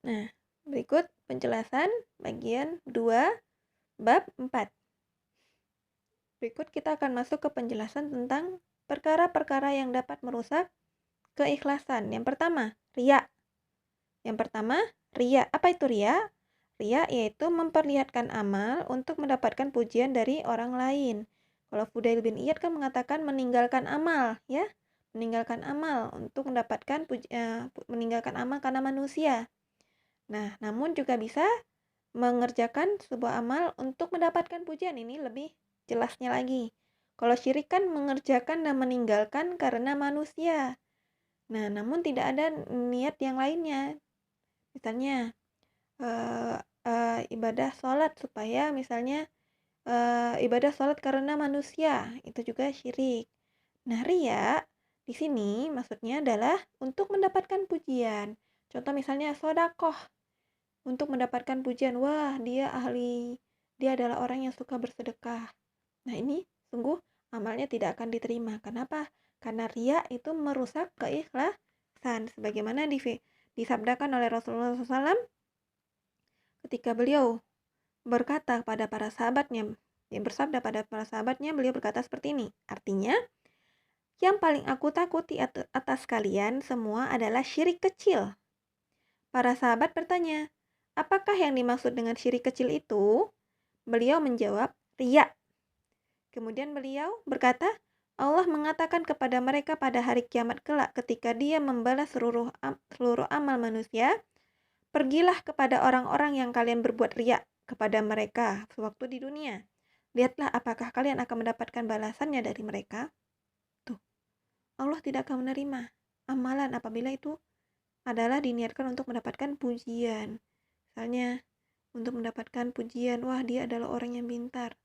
Nah, berikut penjelasan bagian 2 bab 4. Berikut kita akan masuk ke penjelasan tentang perkara-perkara yang dapat merusak keikhlasan. Yang pertama, riya. Yang pertama, riya. Apa itu riya? Riya yaitu memperlihatkan amal untuk mendapatkan pujian dari orang lain. Kalau Fudail bin Iyad kan mengatakan meninggalkan amal, ya. Meninggalkan amal untuk mendapatkan meninggalkan amal karena manusia. Nah, namun juga bisa mengerjakan sebuah amal untuk mendapatkan pujian. Ini lebih jelasnya lagi. Kalau syirik kan mengerjakan dan meninggalkan karena manusia. Nah, namun tidak ada niat yang lainnya. Misalnya ibadah sholat supaya misalnya ibadah sholat karena manusia, itu juga syirik. Nah, riya di sini maksudnya adalah untuk mendapatkan pujian. Contoh misalnya sodakoh, untuk mendapatkan pujian, wah dia adalah orang yang suka bersedekah. Nah, ini sungguh amalnya tidak akan diterima. Kenapa? Karena riya itu merusak keikhlasan. Sebagaimana disabdakan oleh Rasulullah SAW ketika beliau berkata pada para sahabatnya, beliau berkata seperti ini. Artinya, yang paling aku takuti atas kalian semua adalah syirik kecil. Para sahabat bertanya, apakah yang dimaksud dengan syirik kecil itu? Beliau menjawab, riya. Kemudian beliau berkata, Allah mengatakan kepada mereka pada hari kiamat kelak ketika dia membalas seluruh amal manusia, pergilah kepada orang-orang yang kalian berbuat riya kepada mereka sewaktu di dunia. Lihatlah apakah kalian akan mendapatkan balasannya dari mereka. Tuh, Allah tidak akan menerima amalan apabila itu adalah diniatkan untuk mendapatkan pujian. Misalnya, untuk mendapatkan pujian, wah dia adalah orang yang pintar.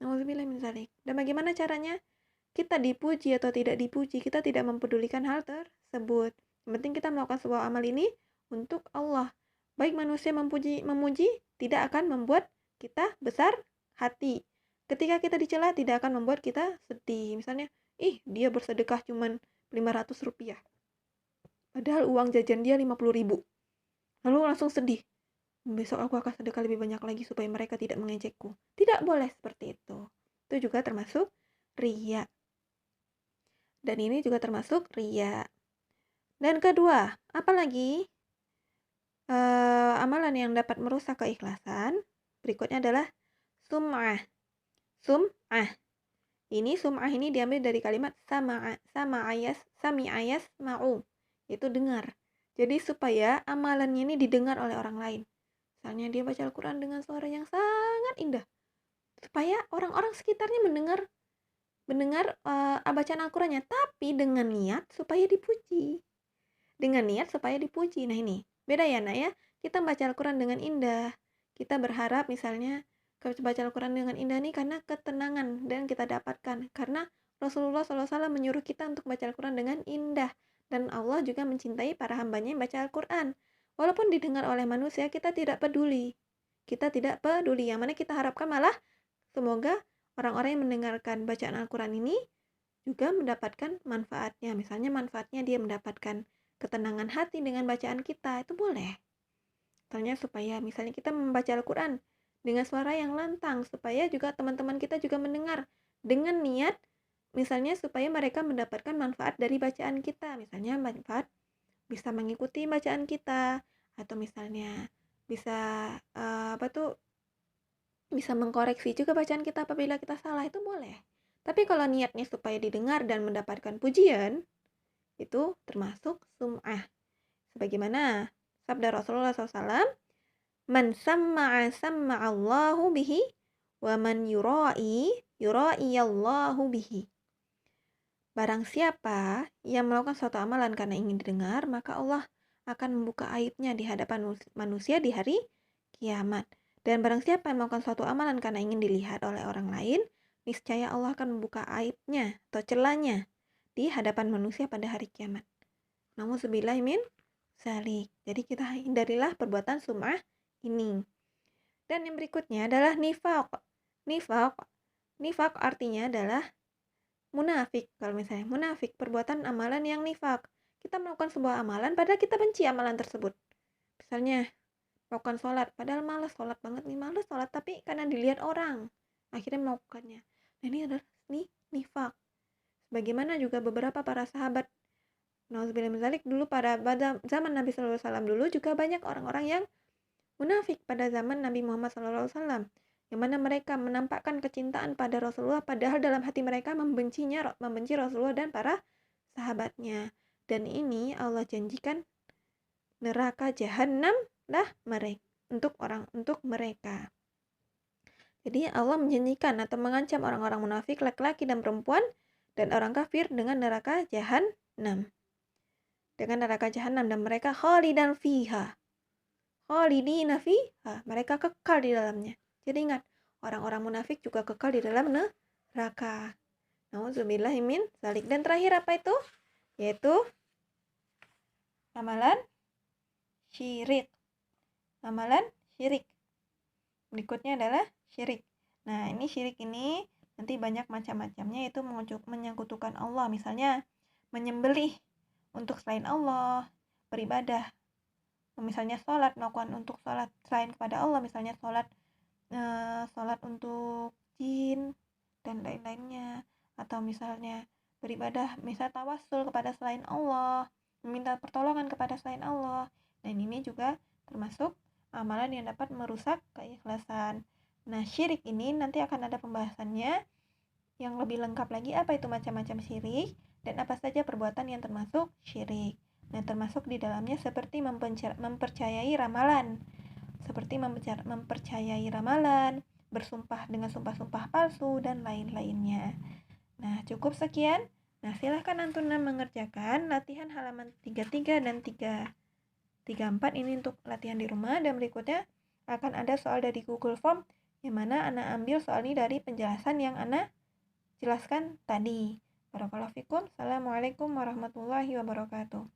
Nauzubillah min dzalik. Dan bagaimana caranya? Kita dipuji atau tidak dipuji, kita tidak mempedulikan hal tersebut. Yang penting kita melakukan sebuah amal ini untuk Allah. Baik manusia memuji tidak akan membuat kita besar hati. Ketika kita dicela tidak akan membuat kita sedih. Misalnya, dia bersedekah cuman 500 rupiah. Padahal uang jajan dia 50 ribu. Lalu langsung sedih. Besok aku akan sedekah lebih banyak lagi supaya mereka tidak mengejekku. Tidak boleh seperti itu. Itu juga termasuk riya. Dan ini juga termasuk riya. Dan kedua, apalagi amalan yang dapat merusak keikhlasan, berikutnya adalah sum'ah. Sum'ah. Sum'ah ini diambil dari kalimat sami'ayas ma'u, yaitu dengar. Jadi supaya amalannya ini didengar oleh orang lain. Misalnya dia baca Al-Quran dengan suara yang sangat indah. Supaya orang-orang sekitarnya mendengar bacaan Al-Qurannya, tapi dengan niat supaya dipuji. Nah ini, beda ya nak ya. Kita baca Al-Quran dengan indah. Kita berharap misalnya baca Al-Quran dengan indah nih karena ketenangan dan kita dapatkan. Karena Rasulullah SAW menyuruh kita untuk baca Al-Quran dengan indah. Dan Allah juga mencintai para hambanya yang baca Al-Quran. Walaupun didengar oleh manusia, kita tidak peduli. Yang mana kita harapkan malah semoga orang-orang yang mendengarkan bacaan Al-Quran ini juga mendapatkan manfaatnya. Misalnya manfaatnya dia mendapatkan ketenangan hati dengan bacaan kita, itu boleh. Misalnya kita membaca Al-Quran dengan suara yang lantang, supaya juga teman-teman kita juga mendengar dengan niat, misalnya supaya mereka mendapatkan manfaat dari bacaan kita. Misalnya manfaat bisa mengikuti bacaan kita, atau misalnya bisa bisa mengkoreksi juga bacaan kita apabila kita salah, itu boleh. Tapi kalau niatnya supaya didengar dan mendapatkan pujian, itu termasuk sum'ah. Sebagaimana sabda Rasulullah SAW, man samma'a samma'allahu bihi, wa man yura'iyallahu bihi. Barang siapa yang melakukan suatu amalan karena ingin didengar, maka Allah akan membuka aibnya di hadapan manusia di hari kiamat. Dan barang siapa yang melakukan suatu amalan karena ingin dilihat oleh orang lain, niscaya Allah akan membuka aibnya atau celahnya di hadapan manusia pada hari kiamat. Namun sebilah min zalik. Jadi kita hindarilah perbuatan sum'ah ini. Dan yang berikutnya adalah nifaq. Nifaq artinya adalah munafik. Kalau misalnya munafik, perbuatan amalan yang nifaq. Kita melakukan sebuah amalan padahal kita benci amalan tersebut. Misalnya melakukan sholat, padahal malas sholat banget nih, malas sholat, tapi karena dilihat orang, akhirnya melakukannya. Nah, ini adalah nifak. Bagaimana juga beberapa para sahabat, nauzubillah min dzalik, dulu pada zaman Nabi SAW dulu juga banyak orang-orang yang munafik pada zaman Nabi Muhammad SAW, yang mana mereka menampakkan kecintaan pada Rasulullah, padahal dalam hati mereka membenci Rasulullah dan para sahabatnya. Dan ini Allah janjikan neraka jahanam lah untuk mereka. Jadi Allah menjanjikan atau mengancam orang-orang munafik, laki-laki dan perempuan dan orang kafir dengan neraka jahanam. Dengan neraka jahanam, dan mereka khalidan fiha. Khalidina fiha, mereka kekal di dalamnya. Jadi ingat, orang-orang munafik juga kekal di dalam neraka. Nauzubillahi min dzalik. Dan terakhir apa itu? Yaitu amalan syirik. Amalan syirik. Berikutnya adalah syirik. Nah, ini syirik ini nanti banyak macam-macamnya, yaitu menyekutukan Allah. Misalnya menyembelih untuk selain Allah, beribadah. Misalnya sholat, melakukan untuk sholat selain kepada Allah. Misalnya sholat untuk jin dan lain-lainnya. Atau misalnya beribadah, misal tawassul kepada selain Allah, meminta pertolongan kepada selain Allah. Dan ini juga termasuk amalan yang dapat merusak keikhlasan. Nah, syirik ini nanti akan ada pembahasannya yang lebih lengkap lagi, apa itu macam-macam syirik dan apa saja perbuatan yang termasuk syirik. Nah, termasuk di dalamnya seperti mempercayai ramalan. Bersumpah dengan sumpah-sumpah palsu, dan lain-lainnya. Nah, cukup sekian. Nah, silahkan Antuna mengerjakan latihan halaman 33 dan 34 ini untuk latihan di rumah, dan berikutnya akan ada soal dari Google Form yang mana Ana ambil soal ini dari penjelasan yang Ana jelaskan tadi. Barakallahu fikum. Assalamualaikum warahmatullahi wabarakatuh.